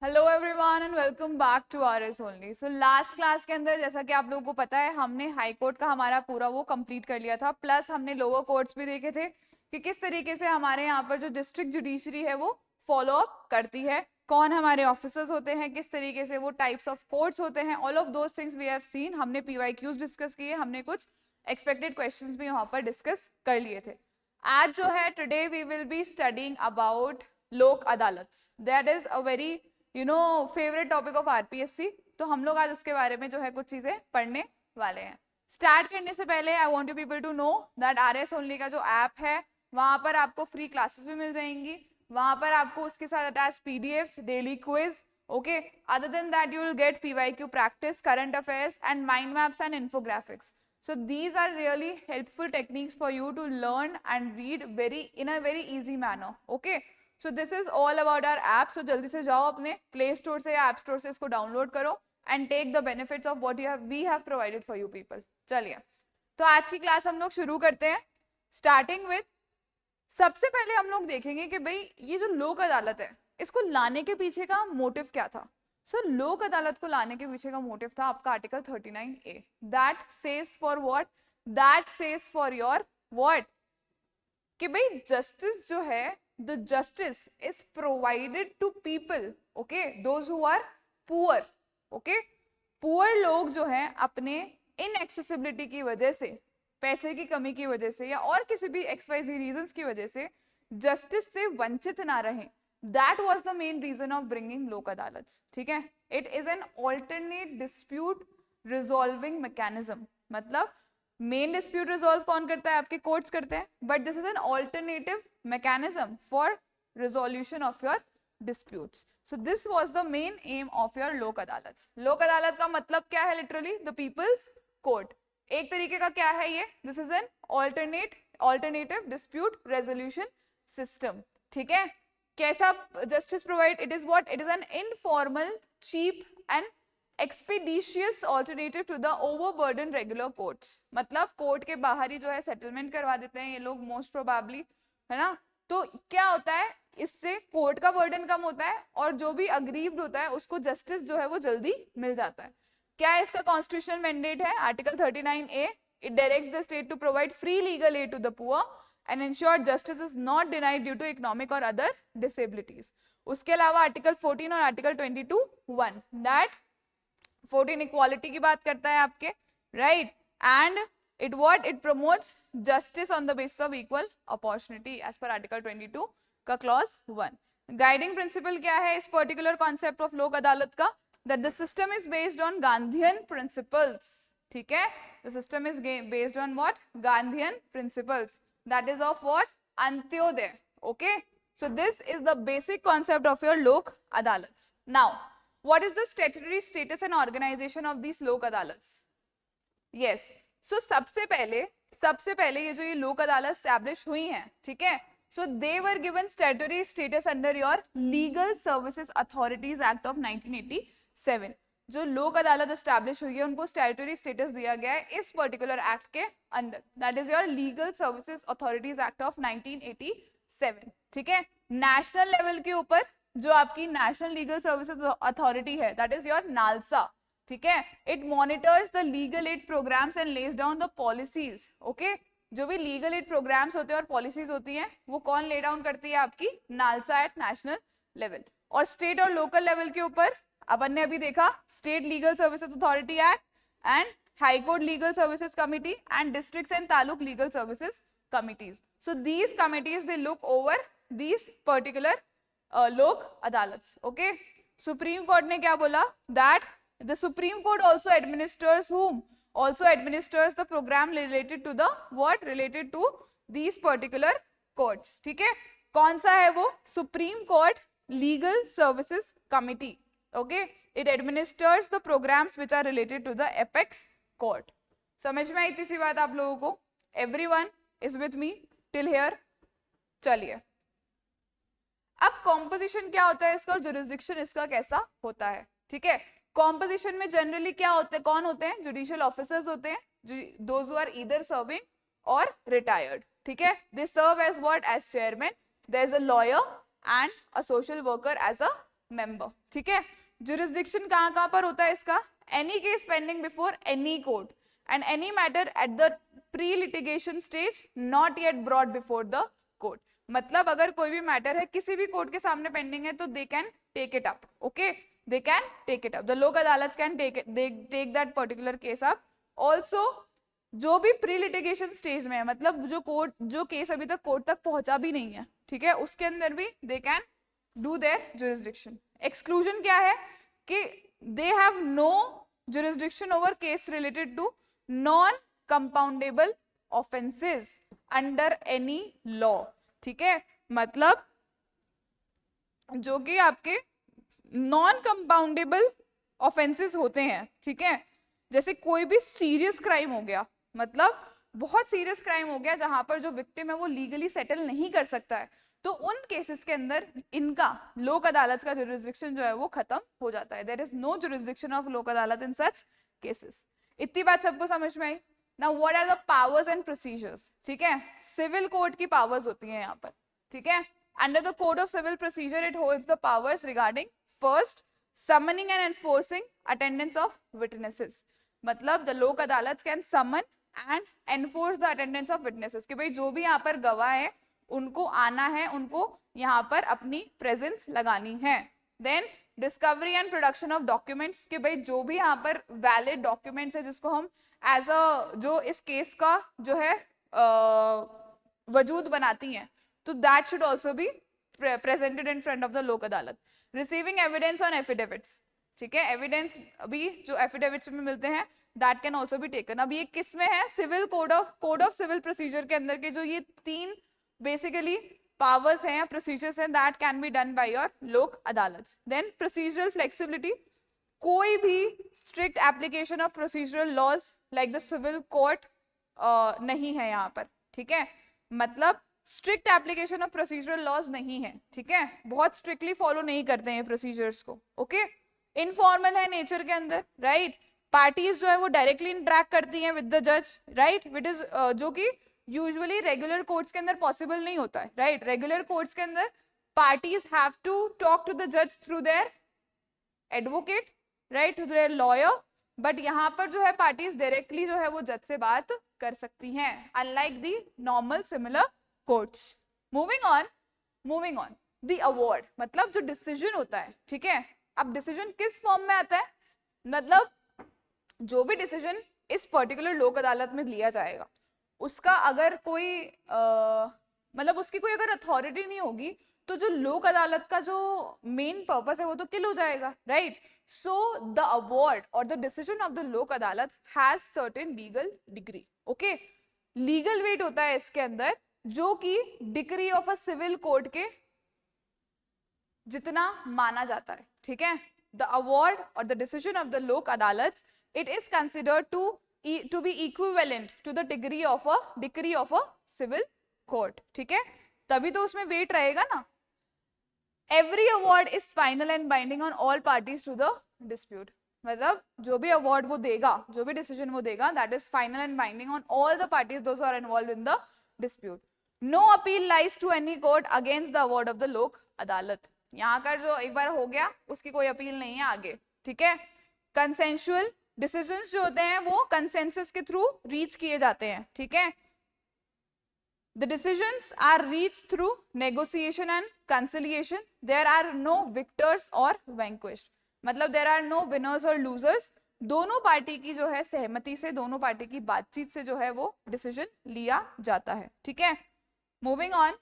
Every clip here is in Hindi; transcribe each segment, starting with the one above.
Hello everyone and welcome back to RS only. So last class के अंदर जैसा कि आप लोगों को पता है हमने हाई कोर्ट का हमारा पूरा वो कंप्लीट कर लिया था, प्लस हमने लोअर कोर्ट्स भी देखे थे कि किस तरीके से हमारे यहाँ पर जो डिस्ट्रिक्ट जुडिशरी है वो फॉलो अप करती है, कौन हमारे ऑफिसर्स होते हैं, किस तरीके से वो टाइप्स ऑफ कोर्ट्स होते हैं। All of those things we have seen. हमने पीवाईक्यूज डिस्कस किए, हमने कुछ एक्सपेक्टेड क्वेश्चंस भी वहाँ पर डिस्कस कर लिए थे। आज जो है today we will be studying about Lok Adalats. That is a very favourite topic of RPSC. तो हम लोग आज उसके बारे में जो है कुछ चीजें पढ़ने वाले हैं। स्टार्ट करने से पहले I want you people to know that RS only का जो ऐप है वहां पर आपको फ्री क्लासेस भी मिल जाएंगी। वहां पर आपको उसके साथ attach PDFs, daily quiz, okay. Other than that you will get PYQ practice, current affairs and mind maps and infographics. So these are really helpful techniques for you to learn and read in a very easy manner. Okay. So this is all about our app. So जल्दी से जाओ अपने प्ले स्टोर से या ऐप स्टोर से इसको डाउनलोड करो and take the benefits of what we have provided for you people. चलिए, तो आज की क्लास हम लोग शुरू करते हैं। स्टार्टिंग विद, सबसे पहले हम लोग देखेंगे कि भाई ये जो लोक अदालत है इसको लाने के पीछे का मोटिव क्या था। सो लोक अदालत को लाने के पीछे का मोटिव था आपका article 39A। That says for what? That says for your what? कि भाई जस्टिस जो है, the justice is provided to people, okay, those who are poor, okay. Poor लोग जो है अपने इनएक्सेसिबिलिटी की वजह से, पैसे की कमी की वजह से या और किसी भी XYZ रीजंस की वजह से जस्टिस से वंचित ना रहें। That was the main reason of bringing लोक अदालत, ठीक है। It is an alternate dispute resolving mechanism. मतलब मेन डिस्प्यूट रिजॉल्व कौन करता है? आपके कोर्ट्स करते हैं, but this is an alternative mechanism for resolution of your disputes. So this was the main aim of your लोक अदालत. लोक अदालत का मतलब क्या है? Literally the people's court. एक तरीके का क्या है ये? This is an alternative dispute resolution system, ठीक है। कैसा justice provide? It is what? It is an informal, cheap and expeditious alternative to the overburden regular courts. मतलब कोर्ट के बाहर ही जो है सेटलमेंट करवा देते हैं ये लोग मोस्ट प्रोबेबली, है ना। तो क्या होता है, इससे कोर्ट का बर्डन कम होता है और जो भी अग्रीव्ड होता है उसको जस्टिस जो है वो जल्दी मिल जाता है। क्या है इसका कॉन्स्टिट्यूशनल मैंडेट है? Article 39A, it directs the state to provide free legal aid to the poor and ensure justice is not denied due to economic or other disabilities. उसके अलावा आर्टिकल 14 और आर्टिकल 22(1) दैट 14 इक्वालिटी की बात करता है आपके, right, and it promotes justice on the basis of equal opportunity as per article 22 का clause 1. गाइडिंग प्रिंसिपल क्या है इस पर्टिकुलर कॉन्सेप्ट ऑफ लोक अदालत का? that the system is based on Gandhian principles, ठीक है। the system is based on what? Gandhian principles. That is of what? Antyodaya. Okay. So this is the basic concept of your Lok Adalats. Now, what is the statutory status and organization of these Lok Adalats? Yes. So सबसे पहले ये जो ये लोक अदालत स्टैब्लिश हुई हैं, ठीक है। So they were given statutory status under your Legal Services Authorities Act of 1987. जो लोक अदालत एस्टैब्लिश हुई है उनको स्टैट्यूटरी स्टेटस दिया गया है इस पर्टिकुलर एक्ट के under, that is your legal services authorities act of 1987, ठीक है। नेशनल लेवल के ऊपर जो आपकी नेशनल लीगल सर्विसेज अथॉरिटी है दैट इज योर नालसा, ठीक है। It monitors the legal aid programs and lays down the policies, okay. जो भी लीगल एड प्रोग्राम्स होते हैं और पॉलिसीज होती हैं वो कौन ले डाउन करती है? आपकी नालसा एट नेशनल लेवल। और स्टेट और लोकल लेवल के ऊपर अपन ने अभी देखा state legal services authority act and high court legal services committee and districts and taluk legal services committees. So these committees they look over these particular लोक अदालत्स, ओके। सुप्रीम कोर्ट ने क्या बोला? That the supreme court also administers whom? Also administers the program related to the what? Related to these particular courts, ठीक है। कौन सा है वो? Supreme court legal services committee, okay. It administers the programs which are related to the apex court. समझ में आई इतनी सी बात आप लोगों को? Everyone is with me till here? चलिए, अब कॉम्पोजिशन क्या होता है इसका और जुरिस्डिक्शन इसका कैसा होता है, ठीक है। कॉम्पोजिशन में जनरली क्या होते हैं? कौन होते हैं? जुडिशियल ऑफिसर्स होते हैं, those who are either serving और रिटायर्ड, ठीक है। They serve as what? As chairman. There is a lawyer and a social worker as a member, ठीक है। जुरिस्डिक्शन कहाँ कहाँ पर होता है इसका, any case pending before any court and any matter at the pre litigation stage not yet brought before the court. मतलब अगर कोई भी मैटर है किसी भी कोर्ट के सामने पेंडिंग है तो they can take it up, okay, they can take it up, the Lok Adalat can take that particular case up. Also जो भी प्री लिटिगेशन स्टेज में है, मतलब जो केस अभी तक कोर्ट तक पहुंचा भी नहीं है, ठीक है, उसके अंदर भी they can do their jurisdiction. Exclusion क्या है कि they have no jurisdiction over case related to non compoundable offences under any law, ठीक है। मतलब जो कि आपके नॉन कंपाउंडेबल ऑफेंसेस होते हैं, ठीक है, जैसे कोई भी सीरियस क्राइम हो गया, मतलब बहुत सीरियस क्राइम हो गया जहां पर जो विक्टिम है वो लीगली सेटल नहीं कर सकता है, तो उन केसेस के अंदर इनका लोक अदालत का जुरिस्डिक्शन जो है वो खत्म हो जाता है। There is no jurisdiction of Lok Adalat in such cases. इतनी बात सबको समझ में आई। Now what are the powers and procedures, ठीक है, सिविल कोर्ट की पावर्स होती हैं यहाँ पर, ठीक है। Under the code of civil procedure it holds the powers regarding first summoning and enforcing attendance of witnesses। मतलब the Lok Adalat can summon and enforce the attendance of witnesses कि भाई जो भी यहाँ पर गवाह है उनको आना है, उनको यहाँ पर अपनी प्रेजेंस लगानी है। Then discovery and production of documents कि भाई जो भी यहाँ पर वैलिड डॉक्यूमेंट्स है जिसको हम एज अ जो इस केस का जो है वजूद बनाती हैं, तो that should also be presented in front of the Lok अदालत। रिसीविंग एविडेंस ऑन एफिडेविट्स, ठीक है, एविडेंस अभी जो एफिडेविट्स में मिलते हैं that can also be taken. अब ये किस में है, civil code of civil procedure के अंदर के जो ये तीन बेसिकली पावर्स हैं या प्रोसीजर्स हैं that can be done by your Lok Adalat. Then procedural flexibility, कोई भी strict application of procedural laws like the civil court नहीं है यहाँ पर, ठीक है, मतलब strict application of procedural laws नहीं है, ठीक है, बहुत स्ट्रिक्टली फॉलो नहीं करते हैं प्रोसीजर्स को, ओके। इनफॉर्मल है नेचर के अंदर, राइट, पार्टीज जो है वो डायरेक्टली इंटरेक्ट करती हैं विद द जज, राइट, विट इज जो कि यूजुअली रेगुलर कोर्ट्स के अंदर पॉसिबल नहीं होता है, राइट। रेगुलर कोर्ट्स के अंदर parties have to talk to the जज through their advocate, right, through their lawyer, but यहाँ पर जो है पार्टीज डायरेक्टली जो है वो जज से बात कर सकती हैं, unlike the normal similar courts. Moving on the award, मतलब जो डिसीजन होता है, ठीक है। अब डिसीजन किस फॉर्म में आता है, मतलब जो भी डिसीजन इस पर्टिकुलर लोक अदालत में लिया जाएगा उसका अगर कोई मतलब उसकी कोई अगर अथॉरिटी नहीं होगी तो जो लोक अदालत का जो मेन पर्पस है वो तो किल हो जाएगा, राइट। सो द अवार्ड और the decision of the Lok Adalat has certain legal degree, okay, legal weight होता है इसके अंदर जो कि degree of a civil court के जितना माना जाता है, ठीक है। द अवार्ड और the decision of the Lok Adalat it is considered to be equivalent to the degree of a civil court, ठीक है, तभी तो उसमें वेट रहेगा ना। Every award is final and binding on all parties to the dispute, मतलब जो भी अवार्ड वो देगा, जो भी डिसीजन वो देगा that is final and binding on all the parties those are involved in the dispute. No appeal lies to any court against the award of the Lok Adalat, यहाँ का जो एक बार हो गया उसकी कोई अपील नहीं है आगे, ठीक है। कंसेंशुअल डिसीजंस जो होते हैं वो कंसेंसस के थ्रू रीच किए जाते हैं, ठीक है। The decisions are reached through negotiation and conciliation. There are no victors or vanquished. मतलब there are no winners or losers. दोनों पार्टी की जो है सहमति से, दोनों पार्टी की बातचीत से जो है वो डिसीजन लिया जाता है, ठीक है। Moving on,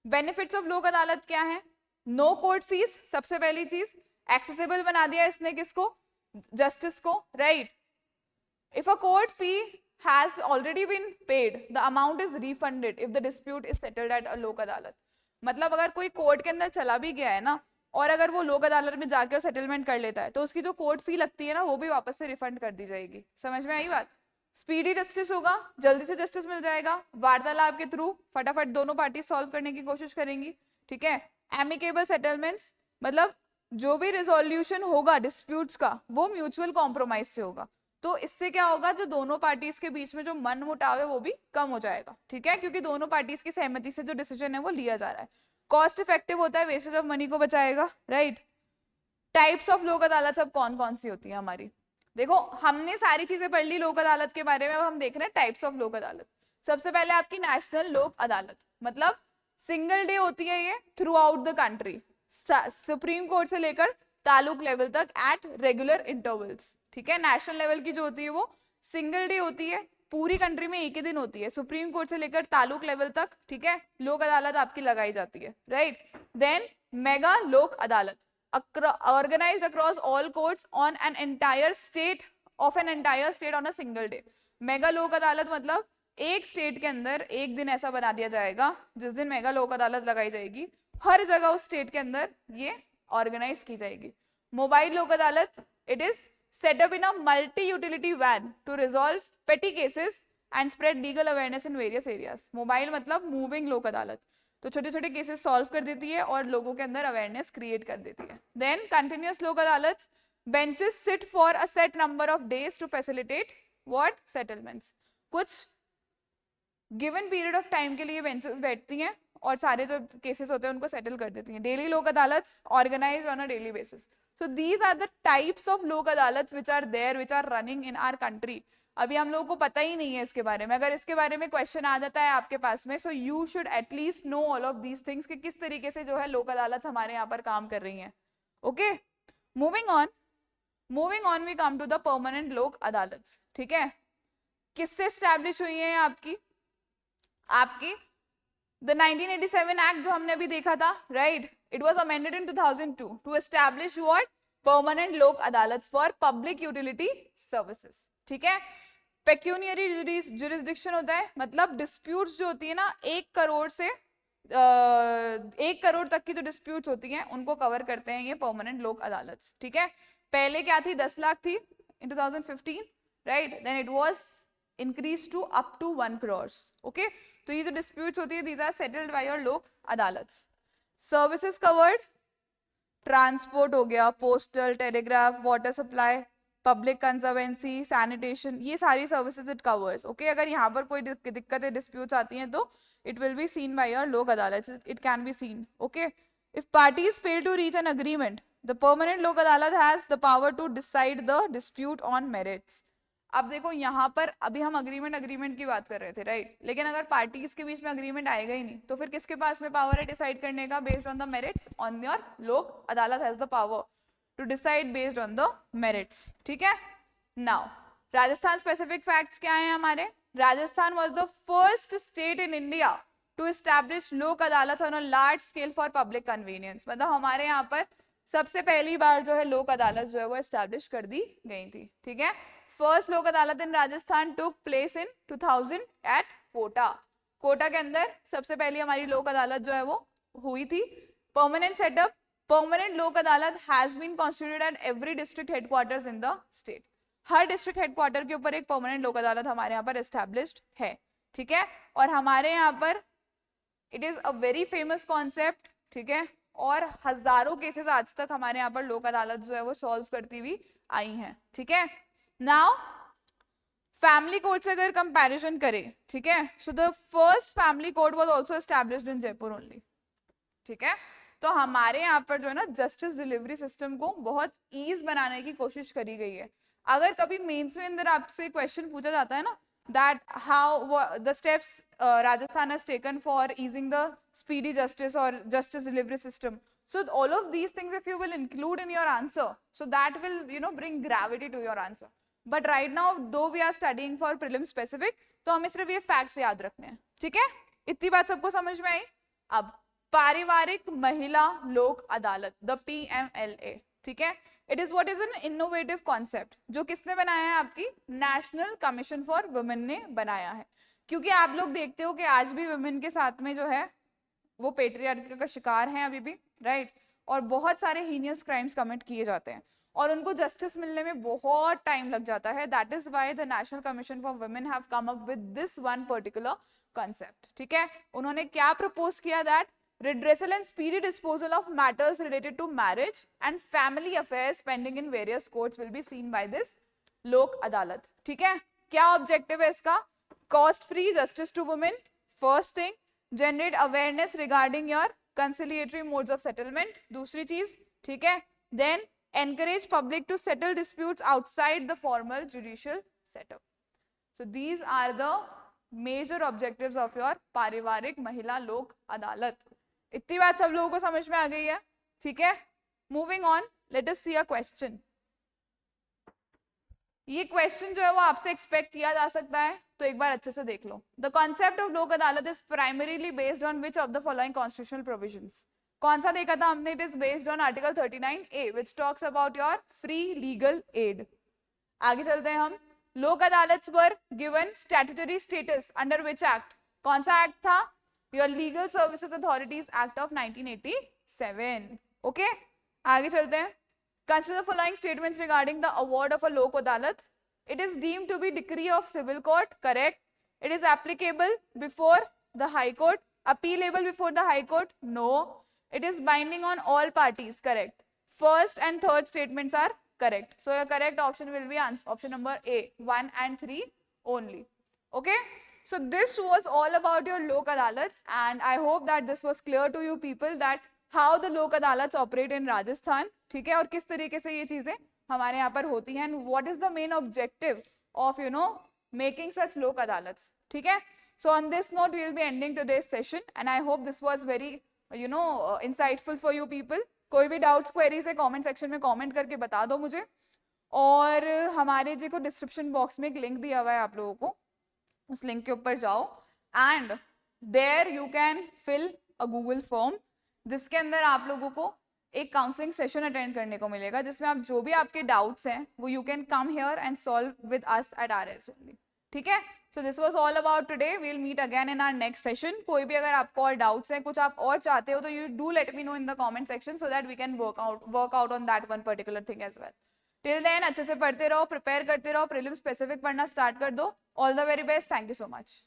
benefits of Lok अदालत क्या है? नो कोर्ट फीस, सबसे पहली चीज, एक्सेसिबल बना दिया इसने किसको? जस्टिस को, right. If a court fee has already been paid, the amount is refunded if the dispute is settled at a लोक अदालत। मतलब अगर कोई कोर्ट के अंदर चला भी गया है ना और अगर वो लोक अदालत में जाकर सेटलमेंट कर लेता है तो उसकी जो कोर्ट फी लगती है ना वो भी वापस से रिफंड कर दी जाएगी। समझ में आई बात? स्पीडी जस्टिस होगा, जल्दी से जस्टिस मिल जाएगा, वार्तालाप के थ्रू फटाफट दोनों पार्टी सॉल्व करने की कोशिश करेंगी, ठीक है। एमिकेबल सेटलमेंट्स, मतलब जो भी रिजोल्यूशन होगा डिस्प्यूट्स का वो म्यूचुअल कॉम्प्रोमाइज से होगा, तो इससे क्या होगा, जो दोनों पार्टीज के बीच में जो मन मुटाव है वो भी कम हो जाएगा, ठीक है, क्योंकि दोनों पार्टीज की सहमति से जो डिसीजन है वो लिया जा रहा है। कॉस्ट इफेक्टिव होता है, वेस्टेज ऑफ मनी को बचाएगा, राइट। टाइप्स ऑफ लोक अदालत सब कौन कौन सी होती है हमारी? देखो हमने सारी चीजें पढ़ ली लोक अदालत के बारे में, अब हम देख रहे हैं टाइप्स ऑफ लोक अदालत। सबसे पहले आपकी नेशनल लोक अदालत, मतलब सिंगल डे होती है ये through out the country, supreme court से लेकर तालुक लेवल तक एट रेगुलर इंटरवल्स। ठीक है, नेशनल लेवल की जो होती है वो सिंगल डे होती है, पूरी कंट्री में एक ही दिन होती है, सुप्रीम कोर्ट से लेकर तालुक लेवल तक। ठीक है, लोक अदालत आपकी लगाई जाती है, राइट। देन मेगा लोक अदालत, organized across all courts on an entire state on a single day। Mega लोक अदालत मतलब एक स्टेट के अंदर एक दिन ऐसा बना दिया जाएगा जिस दिन मेगा लोक अदालत लगाई जाएगी, हर जगह उस स्टेट के अंदर ये ऑर्गेनाइज की जाएगी। मोबाइल लोक Adalat, it is set up in a multi-utility van to resolve petty cases and spread legal awareness in various areas। Mobile मतलब मूविंग लोक अदालत, तो छोटे छोटे केसेस सॉल्व कर देती है और लोगों के अंदर अवेयरनेस क्रिएट कर देती है। Then continuous Lok Adalat, benches sit for a set number of days to facilitate what settlements. कुछ गिवन पीरियड ऑफ टाइम के लिए बेंचेस बैठती हैं और सारे जो केसेस होते हैं उनको सेटल कर देती हैं। Daily Lok Adalat organised on a daily basis. So these are the types of लोक अदालत which are there, which are running in our country। अभी हम लोगों को पता ही नहीं है इसके बारे में, अगर इसके बारे में क्वेश्चन आ जाता है आपके पास में, so you should at least know all of these things कि किस तरीके से जो है लोक अदालत हमारे यहाँ पर काम कर रही हैं। Okay, moving on we come to the permanent Lok Adalat. ठीक है, किससे स्टैब्लिश हुई है आपकी The 1987 Act जो हमने अभी देखा था, right? It was amended in 2002 to establish what? Permanent लोक अदालत for public utility services। ठीक है, पेक्यूनियरी jurisdiction होता है, मतलब disputes जो होती है ना 1 करोड़ से 1 करोड़ तक की जो disputes होती हैं उनको कवर करते हैं ये permanent लोक अदालत। ठीक है, पहले क्या थी, 10 लाख थी in 2015, right? Then it was increased to up to 1 crores। Okay, तो ये जो डिस्प्यूट्स होती है these are settled by your लोक अदालत। सर्विसेज कवर्ड, ट्रांसपोर्ट हो गया, postal, telegraph, water supply, public conservancy, sanitation, ये सारी सर्विसेज इट कवर्स। ओके, अगर यहाँ पर कोई दिक्कतें डिस्प्यूट्स आती हैं तो it will be seen by your Lok Adalat, it can be seen. Okay, if parties fail to reach an agreement the permanent Lok Adalat has the power to decide the dispute on merits. अब देखो यहाँ पर अभी हम अग्रीमेंट की बात कर रहे थे, राइट, लेकिन अगर पार्टीज के बीच में अग्रीमेंट आएगा ही नहीं तो फिर किसके पास में पावर है डिसाइड करने का based on the merits? On your Lok Adalat has the power to decide based on the merits. ठीक है, नाउ राजस्थान स्पेसिफिक फैक्ट्स क्या है हमारे? Rajasthan was the first state in India to establish Lok Adalat on a large scale for public convenience. मतलब हमारे यहाँ पर सबसे पहली बार जो है लोक अदालत जो है वो एस्टैब्लिश कर दी गई थी। ठीक है, first Lok Adalat in Rajasthan took place in 2000 at Kota. Kota के अंदर सबसे पहली हमारी लोक अदालत जो है वो हुई थी। Permanent setup, permanent Lok Adalat has been constituted at every district headquarters in the state. हर डिस्ट्रिक्ट हेडक्वार्टर के ऊपर एक परमानेंट लोक अदालत हमारे यहाँ पर एस्टैब्लिश्ड है। ठीक है, और हमारे यहाँ पर it is a very famous concept. ठीक है, और हजारों केसेस आज तक हमारे यहाँ पर लोक अदालत जो है वो सॉल्व करती हुई आई हैं। ठीक है, नाउ फैमिली कोर्ट से अगर कंपैरिजन करें, ठीक है, so the first family court was also established in Jaipur only. ठीक है, तो हमारे यहाँ पर जो है ना जस्टिस डिलीवरी सिस्टम को बहुत ईज बनाने की कोशिश करी गई है। अगर कभी मेंस में अंदर आपसे क्वेश्चन पूछा जाता है ना that how the steps Rajasthan has taken for easing the speedy justice or justice delivery system, so all of these things if you will include in your answer, so that will bring gravity to your answer. But right now though we are studying for prelim specific, तो हमें सिर्फ ये फैक्ट्स याद रखने हैं। ठीक है, इतनी बात सबको समझ में आई? अब पारिवारिक महिला लोक अदालत, द PMLA। ठीक है, it is what is an innovative concept जो किसने बनाया है? आपकी नेशनल कमीशन फॉर वुमेन ने बनाया है। क्योंकि आप लोग देखते हो कि आज भी वुमेन के साथ में जो है वो पेट्रियार्की का शिकार हैं अभी भी, राइट, और बहुत सारे हीनियस क्राइम्स कमिट किए जाते हैं और उनको जस्टिस मिलने में बहुत टाइम लग जाता है। That is why the national commission for women have come up with this one particular concept. ठीक है, उन्होंने क्या प्रपोज किया? That redressal and speedy disposal of matters related to marriage and family affairs pending in various courts will be seen by this lok adalat। ठीक है, क्या ऑब्जेक्टिव है इसका? Cost free justice to women, first thing, generate awareness regarding your conciliatory modes of settlement, दूसरी चीज। ठीक है, then encourage public to settle disputes outside the formal judicial setup. So these are the major objectives of your पारिवारिक महिला लोक अदालत. इतनी बात सब लोगों को समझ में आ गई है? ठीक है, moving on, let us see a question. ये क्वेश्चन जो है वो आपसे एक्सपेक्ट किया जा सकता है, तो एक बार अच्छे से देख लो. द कॉन्सेप्ट ऑफ लोक अदालत is primarily based on which of the following constitutional provisions. कौन सा देखा था हमने? It is based on article 39A which talks about your free legal add. आगे चलते हैं हम. लोक अदालत were given statutory status under which act? कौन सा एक्ट था? Your legal services authorities act of 1987. Okay, आगे चलते हैं. Consider the following statements regarding the award of a lok adalat. It is deemed to be decree of civil court, correct. It is applicable before the high court. Appealable before the high court, no. It is binding on all parties, correct. First and third statements are correct. So your correct option will be option number A, 1 and 3 only. Okay. So this was all about your lok adalats, and I hope that this was clear to you people that how the lok adalats operate in Rajasthan. ठीक है, और किस तरीके से ये चीजें हमारे यहाँ पर होती हैं, and what is the main objective of making such lok adalats. ठीक है. So on this note we will be ending today's session, and I hope this was very insightful for you people. कोई भी डाउट्स क्वेरीज है कमेंट सेक्शन में कमेंट करके बता दो मुझे, और हमारे जो डिस्क्रिप्शन बॉक्स में एक लिंक दिया हुआ है, आप लोगों को उस लिंक के ऊपर जाओ, and there you can fill a Google form जिसके अंदर आप लोगों को एक काउंसलिंग सेशन अटेंड करने को मिलेगा, जिसमें आप जो भी आपके डाउट्स हैं वो you can come here and solve with us at RS only. ठीक है. So this was all about today. We will meet again in our next session. कोई भी अगर आपको और डाउट्स हैं, कुछ आप और चाहते हो, तो you do let me know in the comment section so that we can work out on that one particular thing as well. Till then अच्छे से पढ़ते रहो, प्रिपेयर करते रहो, प्रीलिम स्पेसिफिक पढ़ना स्टार्ट कर दो. All the very best. Thank you so much.